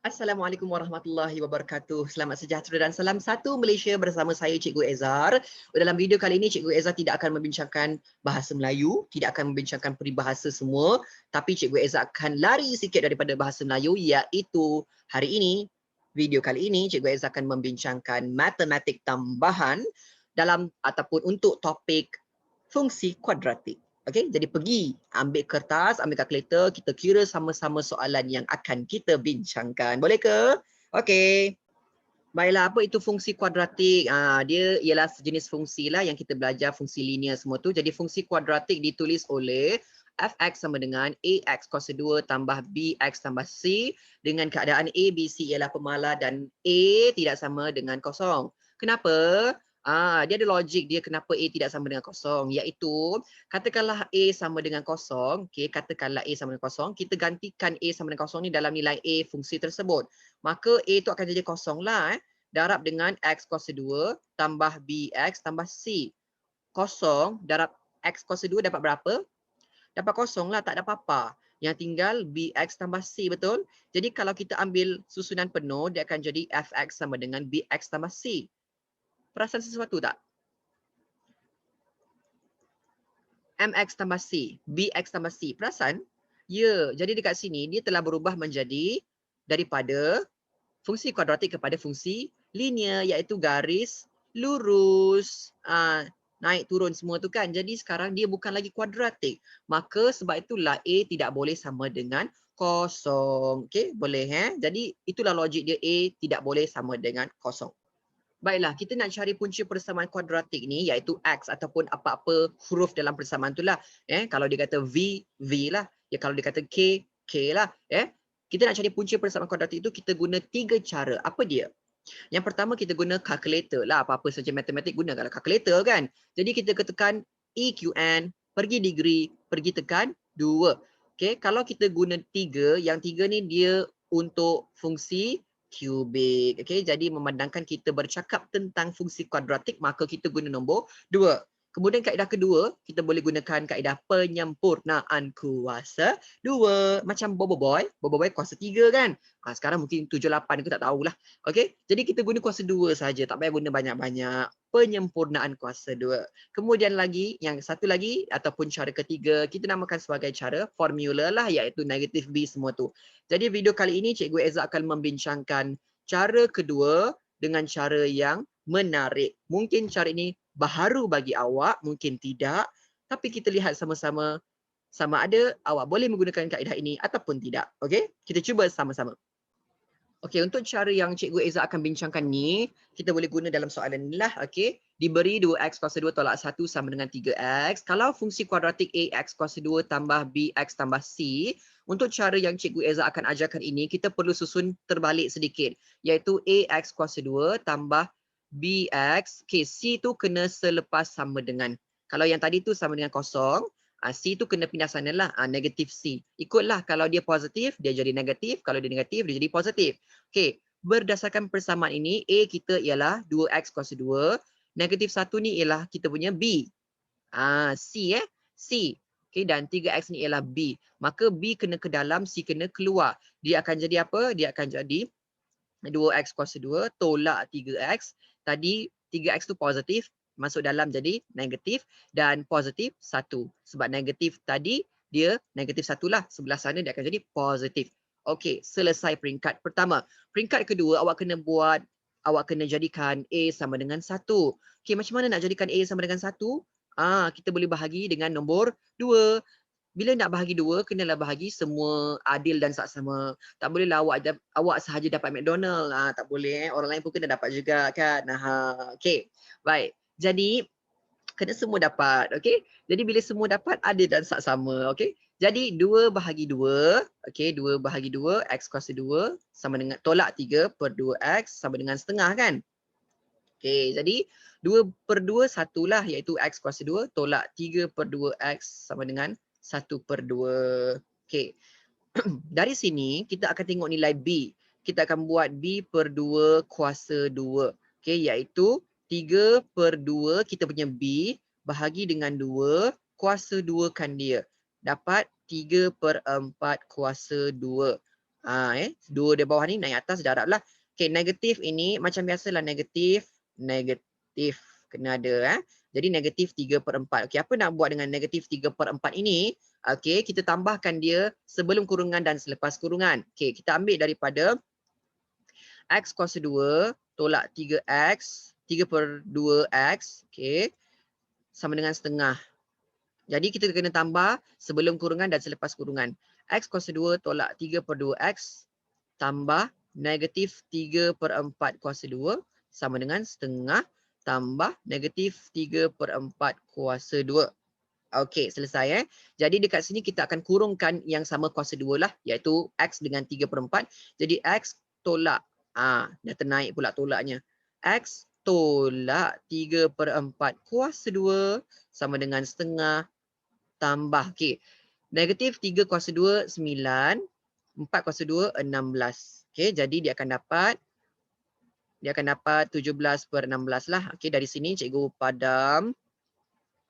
Assalamualaikum warahmatullahi wabarakatuh. Selamat sejahtera dan salam satu Malaysia bersama saya Cikgu Ezar. Dalam video kali ini Cikgu Ezar tidak akan membincangkan bahasa Melayu, tidak akan membincangkan peribahasa semua, tapi Cikgu Ezar akan lari sikit daripada bahasa Melayu, iaitu hari ini, video kali ini Cikgu Ezar akan membincangkan matematik tambahan dalam ataupun untuk topik fungsi kuadratik. Okey, jadi pergi ambil kertas, ambil kalkulator, kita kira sama-sama soalan yang akan kita bincangkan. Boleh ke? Okey. Baiklah, apa itu fungsi kuadratik? Dia ialah sejenis fungsi lah yang kita belajar fungsi linear semua tu. Jadi fungsi kuadratik ditulis oleh f(x) sama dengan ax kuasa 2 tambah bx tambah c dengan keadaan a, b, c ialah pemalar dan a tidak sama dengan kosong. Kenapa? Dia ada logik dia kenapa a tidak sama dengan kosong, iaitu katakanlah a sama dengan kosong, okey, katakanlah a sama dengan kosong, kita gantikan a sama dengan kosong ni dalam nilai a fungsi tersebut. Maka a tu akan jadi kosong lah. Darab dengan x kuasa 2 tambah bx tambah c. Kosong darab x kuasa 2 dapat berapa? Dapat kosong lah, tak ada apa-apa. Yang tinggal bx tambah c, betul? Jadi kalau kita ambil susunan penuh, dia akan jadi fx sama dengan bx tambah c. Perasan sesuatu tak? mx tambah c, bx tambah c. Perasan? Ya, jadi dekat sini dia telah berubah menjadi daripada fungsi kuadratik kepada fungsi linear, iaitu garis lurus. Naik turun semua tu kan. Jadi sekarang dia bukan lagi kuadratik. Maka sebab itulah A tidak boleh sama dengan kosong. Okey, boleh Jadi itulah logik dia, A tidak boleh sama dengan kosong. Baiklah, kita nak cari punca persamaan kuadratik ni, iaitu X ataupun apa-apa huruf dalam persamaan tu lah. Kalau dia kata V, V lah. Ya, kalau dia kata K, K lah. Kita nak cari punca persamaan kuadratik itu, kita guna 3 cara. Apa dia? Yang pertama, kita guna calculator lah. Apa-apa saja matematik gunakanlah calculator kan. Jadi kita ketekan EQN, pergi degree, pergi tekan 2. Okay, kalau kita guna 3, yang 3 ni dia untuk fungsi kubik. Okay, jadi memandangkan kita bercakap tentang fungsi kuadratik, maka kita guna nombor 2. Kemudian kaedah kedua, kita boleh gunakan kaedah penyempurnaan kuasa 2. Macam Bobo Boy kuasa 3 kan. Sekarang mungkin 7, 8 aku tak tahulah. Okey, jadi kita guna kuasa 2 saja, tak payah guna banyak-banyak. Penyempurnaan kuasa 2. Kemudian lagi, yang satu lagi ataupun cara ketiga, kita namakan sebagai cara formula lah, iaitu negatif B semua tu. Jadi video kali ini Cikgu Eza akan membincangkan cara kedua dengan cara yang menarik. Mungkin cara ini baharu bagi awak, mungkin tidak. Tapi kita lihat sama-sama sama ada awak boleh menggunakan kaedah ini ataupun tidak. Okey, kita cuba sama-sama. Okey, untuk cara yang Cikgu Eza akan bincangkan ni, kita boleh guna dalam soalan ni lah. Okey, diberi 2x kuasa 2 tolak 1 sama dengan 3x. Kalau fungsi kuadratik ax kuasa 2 tambah bx tambah c, untuk cara yang Cikgu Eza akan ajarkan ini, kita perlu susun terbalik sedikit, iaitu ax kuasa 2 tambah bx. Okey, c tu kena selepas sama dengan. Kalau yang tadi tu sama dengan kosong, C tu kena pindah sana lah, negatif C. Ikutlah, kalau dia positif, dia jadi negatif. Kalau dia negatif, dia jadi positif. Okey, berdasarkan persamaan ini, A kita ialah 2x kuasa 2. Negatif 1 ni ialah kita punya B. C C. Okey, dan 3x ni ialah B. Maka B kena ke dalam, C kena keluar. Dia akan jadi apa? Dia akan jadi 2x kuasa 2 tolak 3x. Tadi 3x tu positif, masuk dalam jadi negatif, dan positif 1. Sebab negatif tadi dia negatif 1 lah. Sebelah sana dia akan jadi positif. Okey, selesai peringkat pertama. Peringkat kedua, awak kena jadikan A sama dengan 1. Okey, macam mana nak jadikan A sama dengan 1? Kita boleh bahagi dengan nombor 2. Bila nak bahagi 2, kenalah bahagi semua adil dan saksama. Tak bolehlah awak sahaja dapat McDonald. Tak boleh. Orang lain pun kena dapat juga kan. Okey. Baik. Jadi kena semua dapat. Okey. Jadi bila semua dapat, adil dan saksama. Okey. Jadi 2 bahagi 2. Okey, 2 bahagi 2, x kuasa 2 sama dengan tolak 3 per 2x sama dengan setengah kan. Okey, jadi 2 per 2 1 lah, iaitu x kuasa 2 tolak 3 per 2x sama dengan 1 per 2. Okey. Dari sini kita akan tengok nilai B. Kita akan buat B per 2 kuasa 2. Okey, iaitu 3 per 2 kita punya B bahagi dengan 2 kuasa 2 kan dia. Dapat 3 per 4 kuasa 2. Dua di bawah ni naik atas darab lah. Okay, negatif ini macam biasalah negatif. Kena ada. Jadi negatif 3/4. Okay, apa nak buat dengan negatif 3/4 ini? Okay, kita tambahkan dia sebelum kurungan dan selepas kurungan. Okay, kita ambil daripada X kuasa 2 tolak 3X. 3/2X. Okay, sama dengan setengah. Jadi kita kena tambah sebelum kurungan dan selepas kurungan. X kuasa 2 tolak 3/2X tambah negatif 3/4 kuasa 2 sama dengan setengah tambah negatif 3/4 kuasa 2. Okey, selesai. Jadi dekat sini kita akan kurungkan yang sama kuasa 2 lah, iaitu X dengan 3/4. Jadi X tolak, dah ternaik pula tolaknya. X tolak 3/4 kuasa 2 sama dengan setengah tambah. Okey. Negatif 3 kuasa 2, 9. 4 kuasa 2, 16. Okey, jadi dia akan dapat 17/16 lah. Okey, dari sini cikgu padam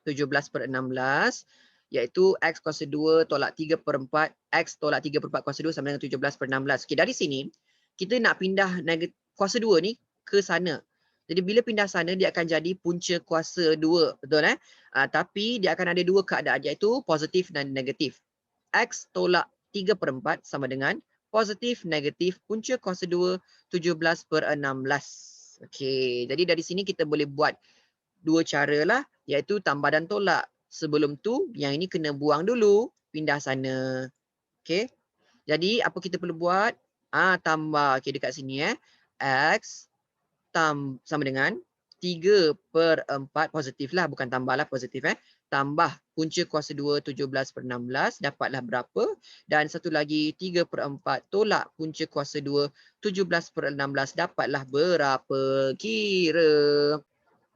17/16 iaitu X kuasa 2 tolak 3/4. X tolak 3/4 kuasa 2 sama dengan 17/16. Okey, dari sini kita nak pindah kuasa 2 ni ke sana. Jadi bila pindah sana dia akan jadi punca kuasa 2, betul tapi dia akan ada dua keadaan iaitu positif dan negatif. X tolak 3/4 sama dengan positif negatif punca kuasa 2 17/16. Okey, jadi dari sini kita boleh buat dua cara lah iaitu tambah dan tolak. Sebelum tu yang ini kena buang dulu, pindah sana. Okey. Jadi apa kita perlu buat? Tambah. Okey, dekat sini X sama dengan 3/4 positif lah, bukan tambah lah, positif tambah punca kuasa 2 17/16 dapatlah berapa, dan satu lagi 3/4 tolak punca kuasa 2 17/16 dapatlah berapa, kira.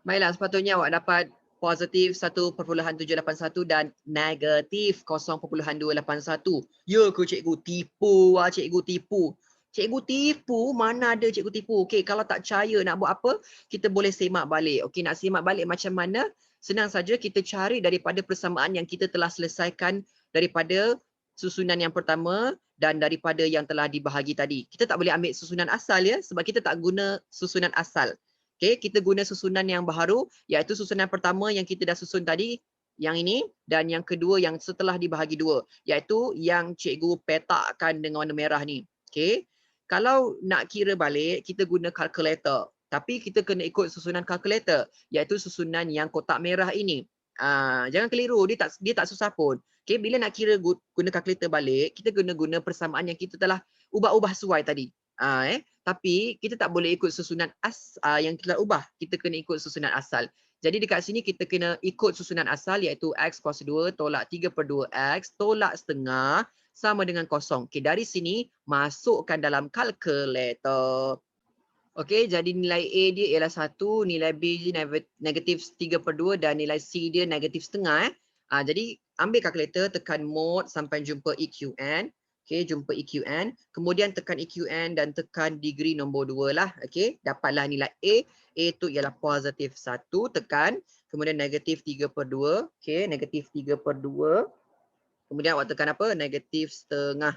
Baiklah, sepatutnya awak dapat positif 1.781 dan negatif 0.281. Ya ke cikgu? Tipu cikgu, tipu. Cikgu tipu? Mana ada cikgu tipu? Okey, kalau tak percaya nak buat apa? Kita boleh semak balik. Okey, nak semak balik macam mana? Senang saja, kita cari daripada persamaan yang kita telah selesaikan daripada susunan yang pertama dan daripada yang telah dibahagi tadi. Kita tak boleh ambil susunan asal ya, sebab kita tak guna susunan asal. Okey, kita guna susunan yang baharu, iaitu susunan pertama yang kita dah susun tadi, yang ini, dan yang kedua yang setelah dibahagi dua, iaitu yang cikgu petakkan dengan warna merah ni. Okey. Kalau nak kira balik, kita guna kalkulator. Tapi kita kena ikut susunan kalkulator, iaitu susunan yang kotak merah ini. Jangan keliru, dia tak susah pun. Okey, bila nak kira guna kalkulator balik, kita guna persamaan yang kita telah ubah-ubah suai tadi. Tapi kita tak boleh ikut susunan yang kita ubah. Kita kena ikut susunan asal. Jadi dekat sini kita kena ikut susunan asal iaitu X kuasa 2 tolak 3/2X tolak setengah sama dengan kosong. Okey, dari sini masukkan dalam kalkulator. Okey, jadi nilai A dia ialah 1, nilai B dia negatif 3/2 dan nilai C dia negatif setengah. Jadi ambil kalkulator, tekan mod sampai jumpa EQN. Okey, jumpa EQN. Kemudian tekan EQN dan tekan degree nombor 2 lah. Okey, dapatlah nilai A. A tu ialah positif 1, tekan. Kemudian negatif 3/2. Okey, negatif 3/2. Kemudian awak tekan apa? Negatif setengah.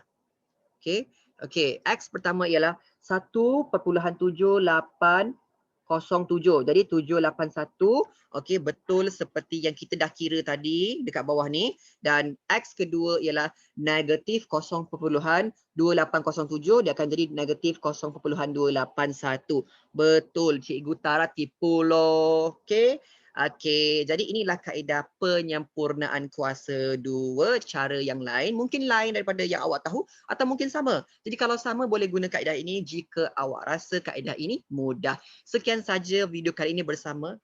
Okey. Okey, X pertama ialah 1.7807. Jadi 781. Okey, betul seperti yang kita dah kira tadi dekat bawah ni. Dan X kedua ialah negatif 0.2807. Dia akan jadi negatif 0.281. Betul, Cikgu Tara tipu loh. Okey. Okey, jadi inilah kaedah penyempurnaan kuasa 2. Cara yang lain, mungkin lain daripada yang awak tahu atau mungkin sama. Jadi kalau sama boleh guna kaedah ini jika awak rasa kaedah ini mudah. Sekian saja video kali ini bersama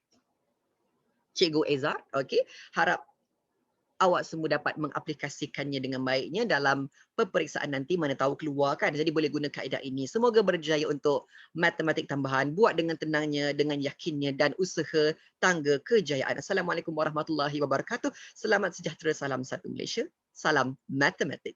Cikgu Eza. Okey, harap awak semua dapat mengaplikasikannya dengan baiknya dalam peperiksaan nanti, mana tahu keluar kan. Jadi boleh guna kaedah ini. Semoga berjaya untuk matematik tambahan. Buat dengan tenangnya, dengan yakinnya dan usaha tangga kejayaan. Assalamualaikum warahmatullahi wabarakatuh. Selamat sejahtera, salam satu Malaysia. Salam matematik.